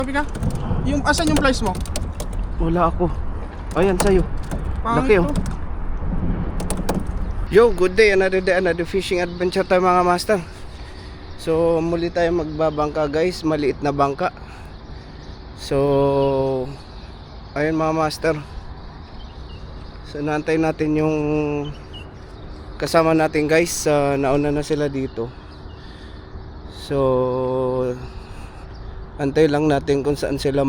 Sabi ka? Asan yung flies mo? Wala ako. Ayan sa'yo. Laki Pangit oh. to. Yo, good day. Another day, another fishing adventure tayo mga master. So, muli tayo magbabangka guys. Maliit na bangka. So, ayun mga master. So, naantay natin yung kasama natin guys. Nauna na sila dito. So, antay lang natin kung saan sila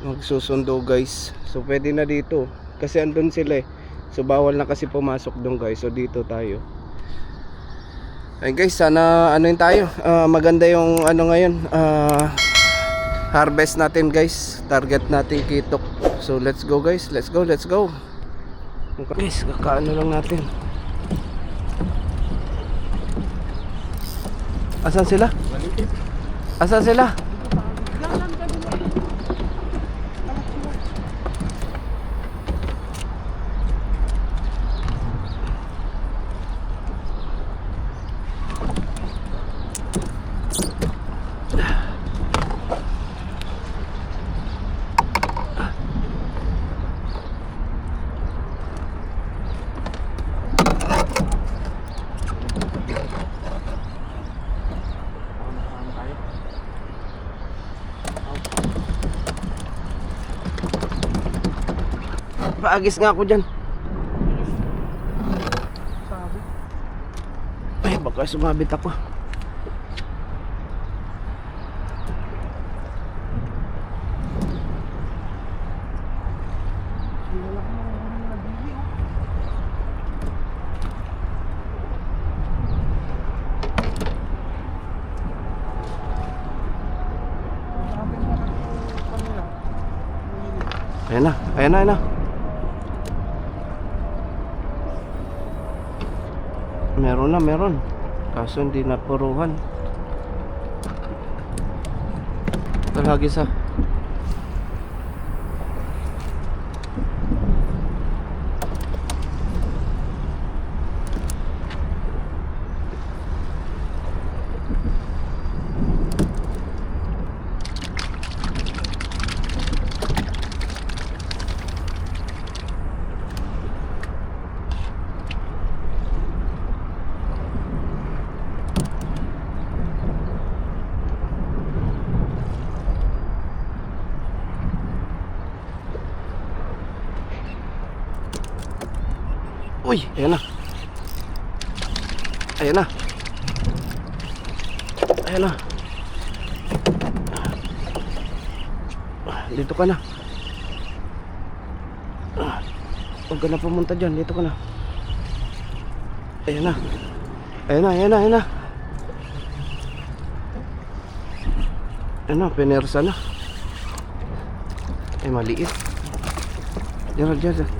magsusundo guys. So pwede na dito kasi andun sila eh. So bawal na kasi pumasok doon guys. So dito tayo. Ay guys, sana tayo. Maganda yung ngayon. Harvest natin guys. Target natin kitok. So let's go guys. Let's go. Guys, kakaano lang natin. Asan sila? Asan sila? Paagis nga ako dyan. Sabi. Ay, baka sumabit ako. Ayan na, ayan na, ayan na. Meron. Kaso hindi napuruhan. Talagi sa. Uy, ayan na. Ayan na. Ayan na. Dito ka na. Huwag ka na pumunta dyan. Dito ka na. Ayan na. Ayan na, ayan na, ayan na. Ayan na, pinersa na. Ay, maliit. Diyan, diyan, diyan.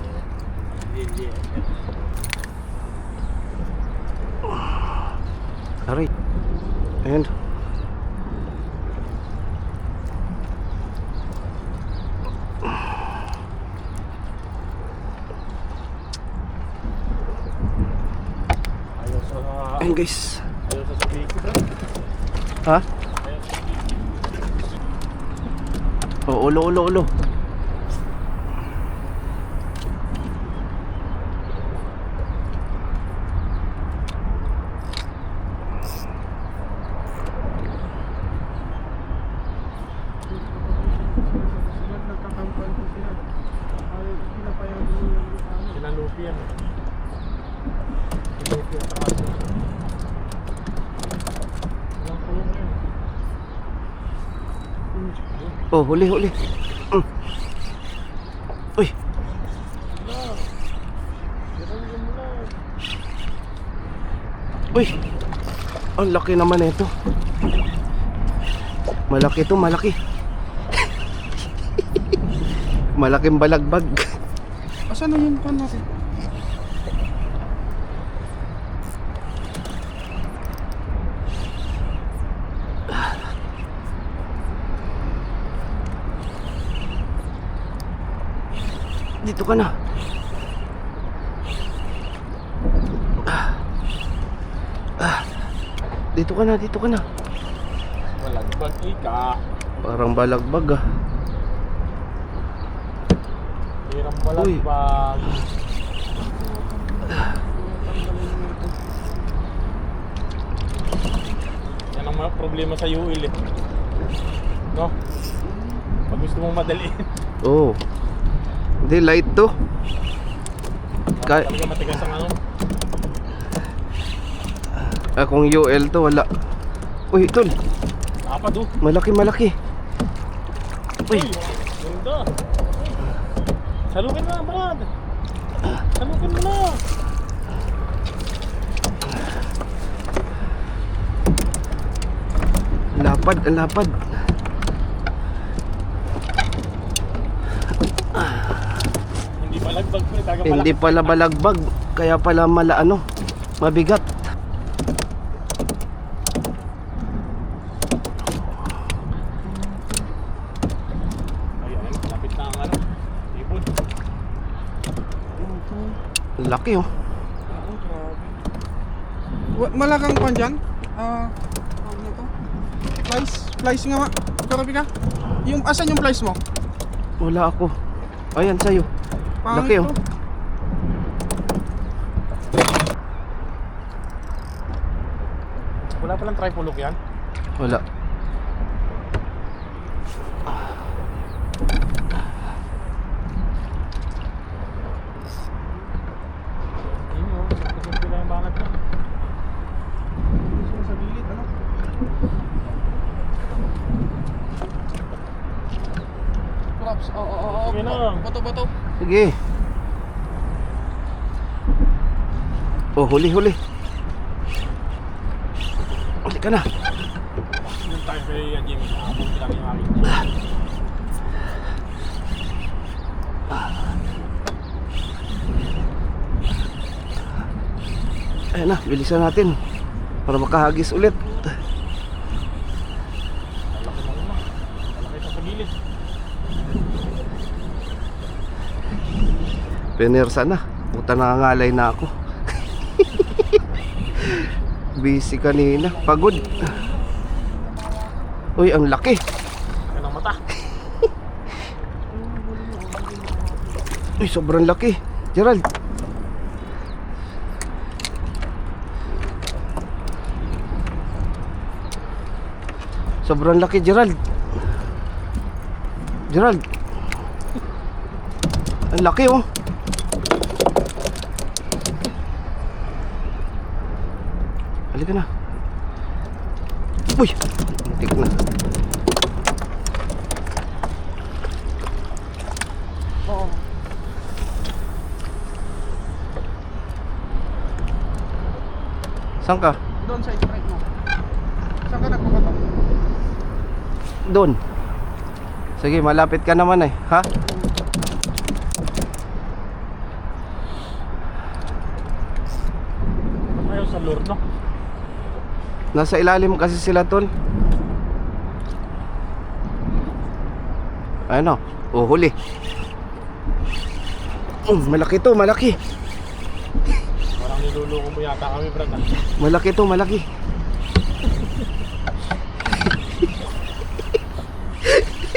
Aray. Ayan. Ayan guys. Ha? Oh, ulo. Oh, huli. Uy. Uy. Ang laki naman ito. Malaki to, malaki. Malaking balagbag. Asan na yung pan natin? Dito ka na. Dito ka na, dito ka na. Balagbag ika. Parang balagbag ah. Hirang balagbag. Yan ang mga problema sa UL eh. No? Pag gusto mong madaliin. Oo. Hindi, light to. Talaga matigas ang ano. Kung UL to, wala. Uy, tol. Apa do? Malaki, malaki. Uy, Ganda. Salukin mo na, Brad. Salukin mo na. lapad, ang lapad. Hindi balagbag ko. Hindi pala balagbag. Kaya pala mabigat. Ayan, lapit na ang ano. Ibon. Laki oh. Malagang pan dyan. Ano to? Flies nga ma. Karabi ka. Yung, asan yung flies mo? Wala ako. Ayan sa'yo. Laki oh. to. Wala palang tripolog yan. Wala. Yun o. Kasi pila yung bangat na. Sa gilid, ano? Props. Oo. Sige na. Bato. Sige. Oh, huli. Huli ka na. Yung tayo kay Jimmy. Abong lang yung akin. Ayan na, bilisan natin para makahagis ulit. Malaki na una. Malaki pa sa gilid. Pinersa na. Puta, nangangalay na ako. Busy kanina. Pagod. Uy, ang laki. Yan ang mata. Uy, sobrang laki. Gerald. Sobrang laki, Gerald. Gerald. Ang laki oh. Halika na. Uy, muntik na. Oo. Saan ka? Doon sa strike mo. Saan ka nagpapatok? Doon. Sige, malapit ka naman eh. Ha? Ayaw sa lure, no? Nasa ilalim kasi sila, tol. Ano? Oh, huli. Malaki to, malaki. Parang niluloko mo yata kami, Brad. Malaki to, malaki.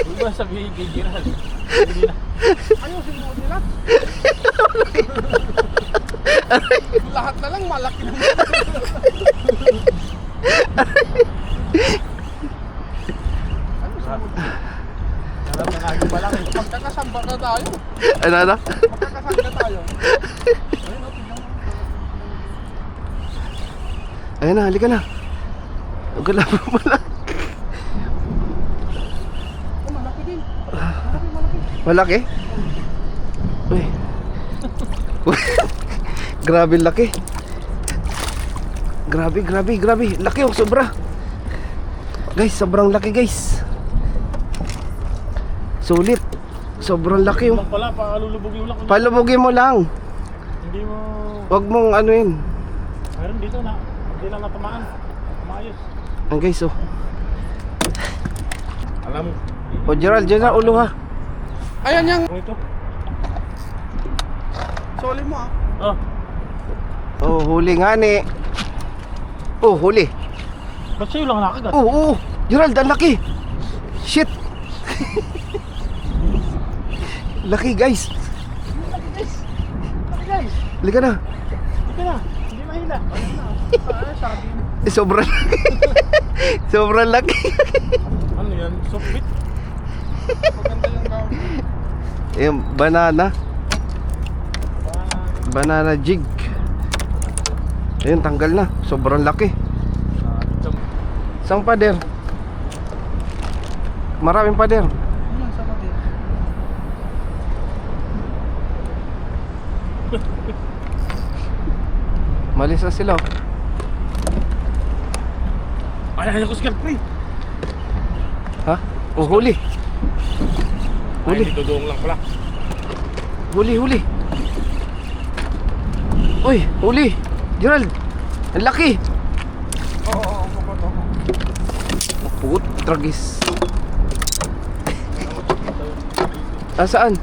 Huwag ba sabihin kay Gerald? Hindi na. Ayusin mo nila. Lahat na lang malaki na. Ano sa mo? Alam na lagi pa lang eh. Magkakasamba na tayo. Ano? Magkakasamba na tayo. Ayun, tignan mo. Ayun na, halika na. Huwag ka lang pala. Oh, malaki din. Malaki. Malaki? Uy. Grabe laki. Grabe. Laki oh, sobra. Guys, sobrang laki guys. Sulit. Sobrang laki oh. Lang pala, palulubog-lulak ko. Palubugin mo lang. Hindi mo... Huwag mong anuin. Meron dito na. Hindi lang natamaan. Maayos. Ang guys oh. Alam mo. O Gerald, ulo ha. Ayan yung Kung ito. soli mo ah. Oh. Oh, huli nga ni. Oh, huli. Ba't sa'yo lang nakagat? Oo, oo. Gerald, ang laki. Shit. Laki, guys. Guys, Halika na. Hindi ka na. Hindi mahila. sabi na. Sobrang sobrang laki. Ano yan? Softbit? Maganda yung gawin. Yung banana. Banana jig. Ayun, tanggal na. Sobrang laki. Isang pader. Maraming pader. Ano sa kapatid? Malis na sila. Oh. Ay, ako scared pre. Ha? Oh, huli. Ay, Huli. dito doong lang pala. Huli, huli. Uy, huli. Gerald. Ang laki. Oo, Put, tragis. Saan?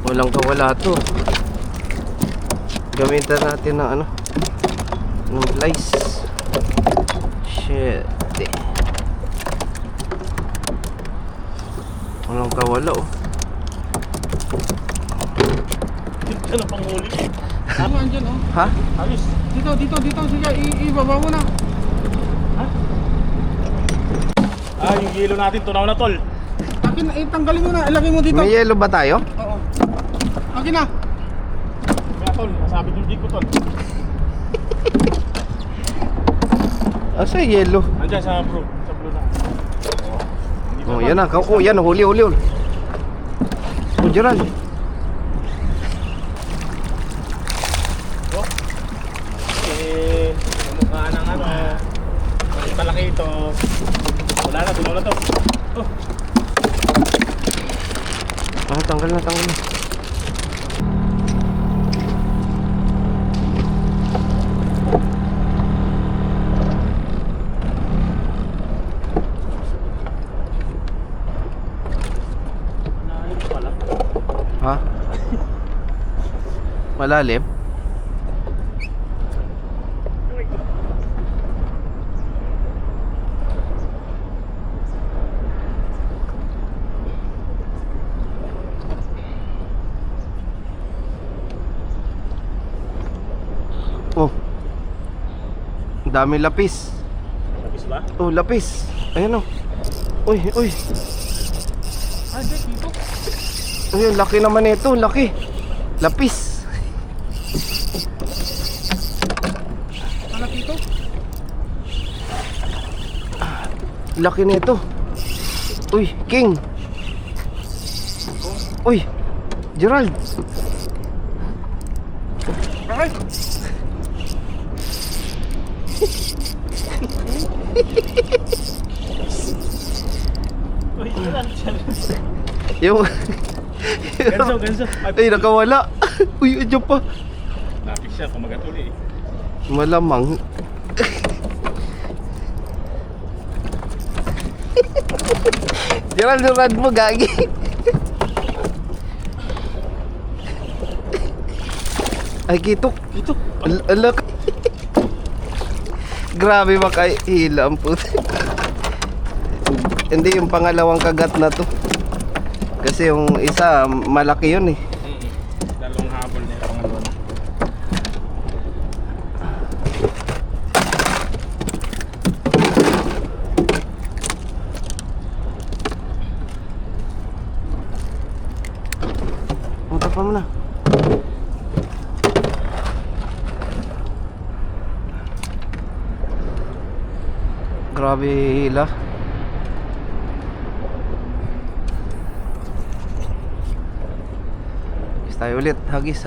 Walang kawala to. Gamitan natin ng ano, ng flies. Shit. Walang kawala oh. Dito na panghuli. Ano andyan oh? Ha? Ayos. Dito. Sige, ibaba mo na. Ah, yung yelo natin, tunaw na tol. Akin na, tanggalin mo na. Ilagay mo dito. May yellow ba tayo? Oo. Akin na. Kaya tol, nasabit yung jig ko tol. Asa yung yellow? Andiyan sa blue na. Oh, yan na. Oh, yan. Huli. Oh, Gerald. Eh, mukha ng ano. Ang malaki ito. Wala na, tunaw na to. Oh, Tanggal na. naayos pala. Ha? Malalim? Oh. Ang dami lapis. Tapos ba? Oh, lapis. Ayan oh. Uy. Ay, dito. Ayun, laki naman ito. Laki. Lapis. Anak dito. Laki nito. Uy, King. Uy, Gerald. Ay! Uy, yan. Yung Ganso. ay, nakawala. Uy, adyan pa. Napis siya, kumagat uli eh. Malamang. Gerald, yung rad mo, gagi. Ay, kitok. Dito. Alak. Grabe makahila ang puto. Hindi yung pangalawang kagat na to. Kasi yung isa malaki yun eh. Dalawang habol na yung pangalawa na. Punta pa mo na. Grabe hila. Tayo ulit, hagis.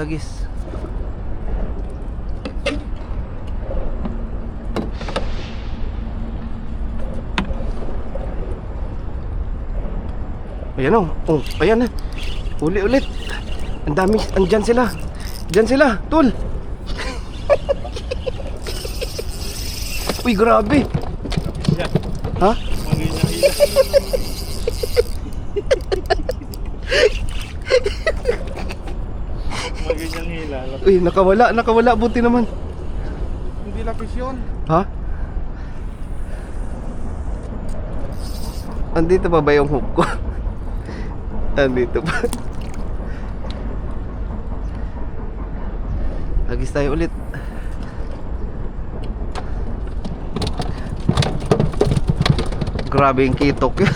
Ayan o, ayan na. Uli ulit. Ang dami, andyan sila. Diyan sila, tol. Uy, grabe. Yan. Ha? Maging na hila. Maging Yung hila. Uy, nakawala, buti naman. Hindi lapis yun. Ha? Andito pa ba yung hook ko? Andito pa. Agis tayo ulit. Grabe yung kitok yun.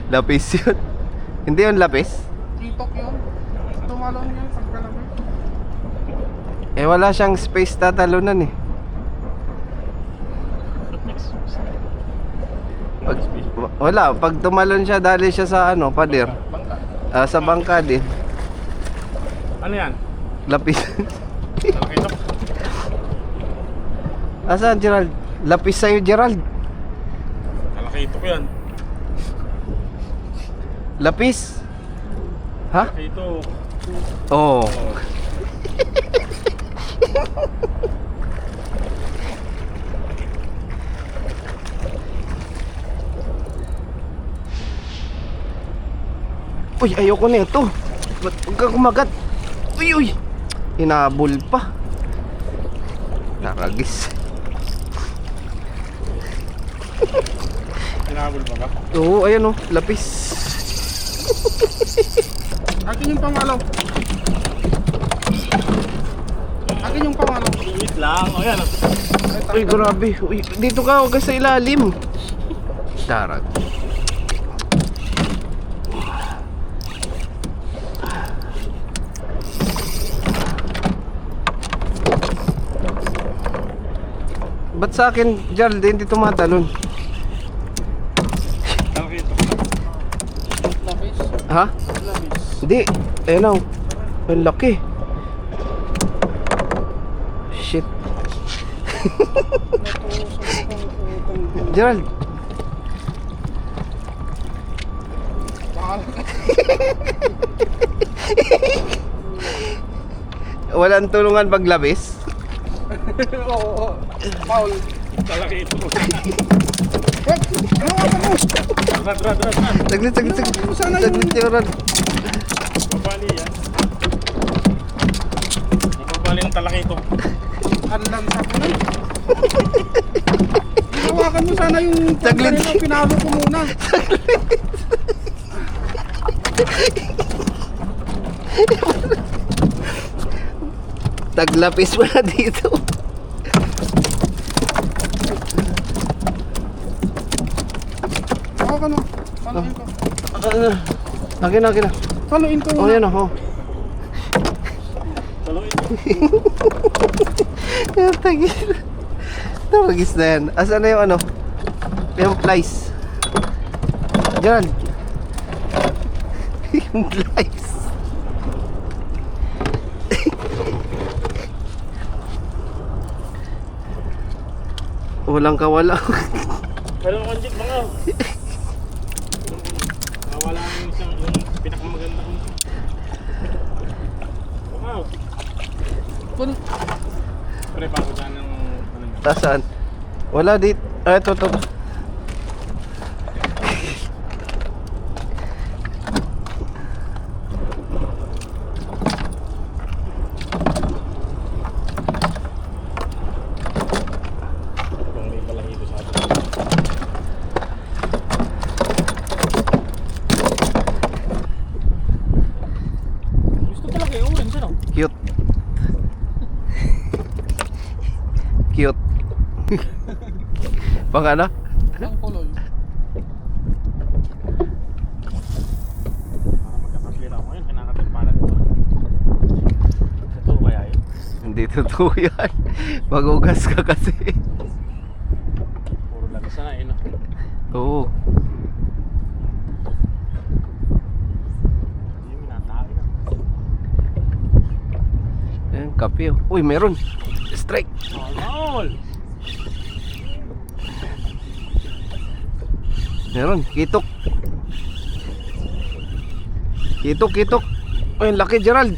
Lapis yun. Hindi yun lapis? Kitok yun. Tumalon yan pagkalapit. Eh wala siyang space tatalunan eh. Wala, pag tumalon siya, dali siya sa ano, pader. Bangka. Sa bangka din. Ano yan? Lapis. Malaki ito. Asan, Gerald? Lapis sa'yo, Gerald. Malaki ito ko yan. Lapis. Ha? Malaki ito. Oo. Uy, ayoko na ito. Ba't huwag ka kumagat? Uy. Hinabol pa. Naragis. Tinabol pa ba? Oo, ayan oh, lapis. Akin yung pamalaw. Akin yung pamalaw. Wait lang. O yan. Uy, grabe. Uy, dito ka, huwag ka sa ilalim. Tarag. Ba't sa akin, Jarl, hindi tumatalon? Malaki ito. Lapis. Ha? Lapis. Hindi. Ayun oh. Ang laki. Shit. Gerald. Bahala ka. Walang tulungan pag labis? Oo. Paul. Malaki ito. Wag! Ano ka mo? Rat. Saglit. Sana yung- Saglit, Gerald. Babali yan. Babali ng talaki ito. Anlan sa ko na. Ginawakan mo sana yung Saglit. kanina, pinalo ko muna. Taglapis mo na dito. Ako ka no. Paluin ko. Akin na. Paluin ko Oh, muna. yan oh. Talaki ito. Tagis na yan. Asan na yung ano? Yung flies. Diyan. Yung flies. Walang kawala. Meron akong jig mga. Nawala yung isang yung pinakamaganda kong. Wow. Palu. Pre pa ako dyan ng ano niya. Tasaan? Wala dit. Ah, ito. Kung may balahibo sa atin. Gusto talaga yung orange ano? Cute. Cute. Pang ano? Ang puloy. Para magkakaslira ako ngayon, kinakatimpanan ko. Ito kaya yun? Hindi totoo yan. Magugas ka kasi. Puro lang sana eh no? Oo. Hindi mo natakin na. Ayan, kape oh. Uy, meron. Strike. All! Meron. Kitok. Kitok. Uy, ang laki, Gerald.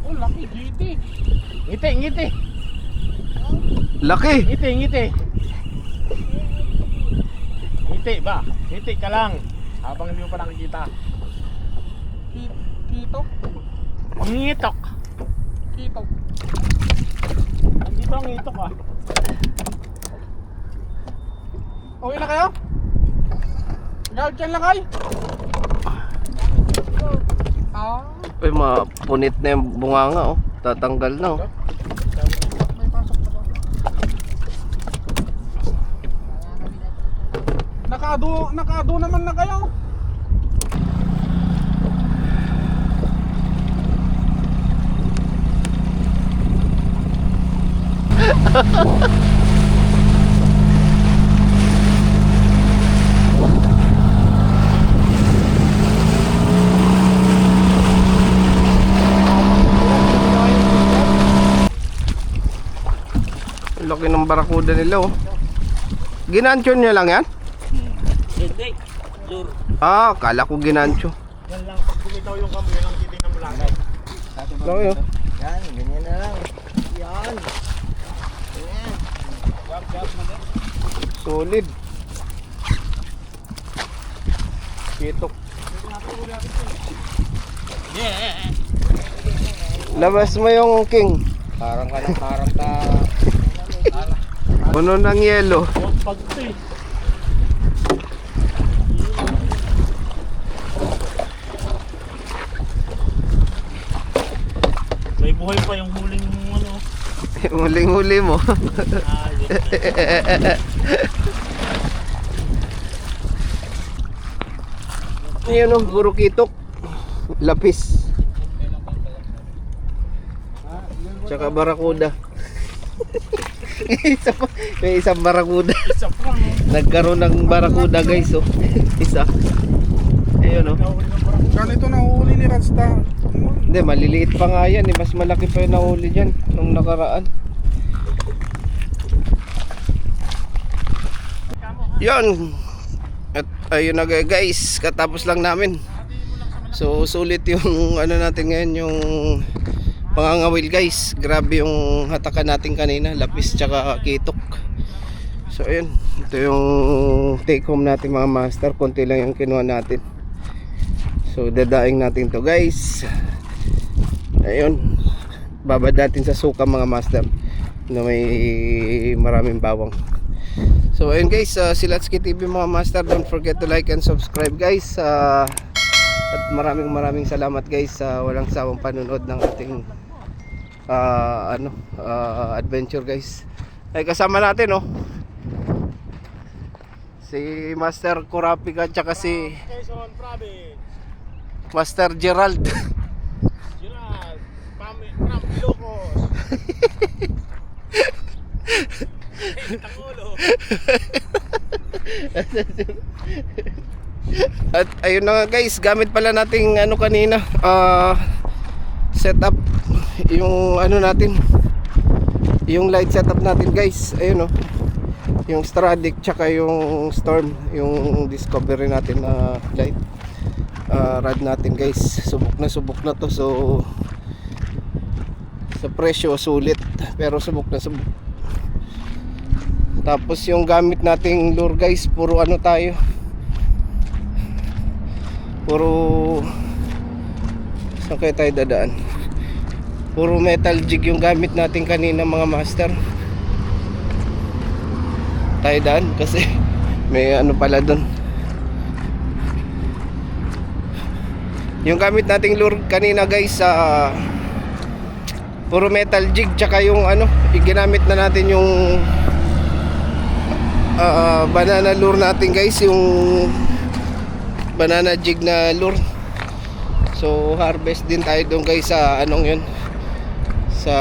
Oh, laki. Giti. Ngiti! Laki. Ngiti ba? Ngiti ka lang. Habang hindi mo pa nakikita. Kitok. Pangitok. Kitok. Andito ang itok ah. Okay na kayo? Guard dyan lang kay? Uy, mapunit na yung bunganga oh. Tatanggal na oh. May pasok pa daw. Nakado naman na kayo. Ang laki ng barakuda nila oh. Ginancho nyo lang yan? Hindi. Lure. Ah, kala ko ginancho. Yan lang. Pag bumitaw yung kamay, yan lang titignan mo lang. Laki oh. Yan, ganyan na lang. Yan. Ganyan. Solid. Kitok. Yeah. Labas mo yung king. Parang ka lang, parang ka. Puno ng yelo. Oh, pag ito eh. May buhay pa yung huling ano. Huling-huli mo. Ah, yun. Ayun oh, puro kitok. Lapis. Tsaka barakuda. May isang barakuda. Isa pa no. Nagkaroon ng barakuda guys oh. Isa. Ayun oh. Ganito na huli ni Rasta. Hindi, maliliit pa nga yan eh. Mas malaki pa yung nahuli dyan nung nakaraan. Yun. At ayun na guys, katapos lang namin. So sulit yung ano natin ngayon, yung pangangawil guys. Grabe yung hatakan natin kanina, lapis tsaka kitok. So ayun, ito yung take home natin mga master. Konti lang yung kinuha natin. So dadaing natin to guys. Ayun, babad natin sa suka mga master na may maraming bawang. So ayun guys, Silatski TV mga master, don't forget to like and subscribe guys. At maraming salamat guys sa walang sawang panonood ng ating adventure guys. Ay kasama natin oh, si Master Kurapika at saka si Quezon Province. Master Gerald. Gerald. From Ilocos. Hey, Tangulo. At ayun na nga guys, gamit pala nating ano kanina, setup yung ano natin, yung light setup natin guys. Ayun oh, yung Stradic tsaka yung Storm, yung Discovery natin na light rod natin guys. Subok na to. So sa presyo sulit, pero subok na subok. Tapos yung gamit nating lure guys, puro ano tayo, puro, saan kaya tayo dadaan? Puro metal jig yung gamit natin kanina mga master. Tayo daan kasi may ano pala dun. Yung gamit nating lure kanina guys, puro metal jig, tsaka yung ano, ginamit na natin yung banana lure natin guys, yung banana jig na lure. So harvest din tayo doon guys sa anong yun, sa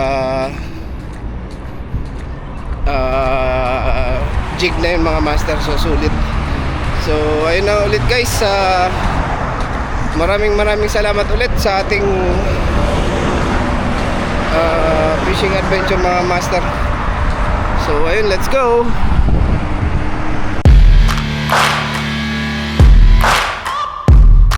jig na yun mga master. So sulit. So ayun na ulit guys, maraming salamat ulit sa ating fishing adventure mga master. So ayun, let's go.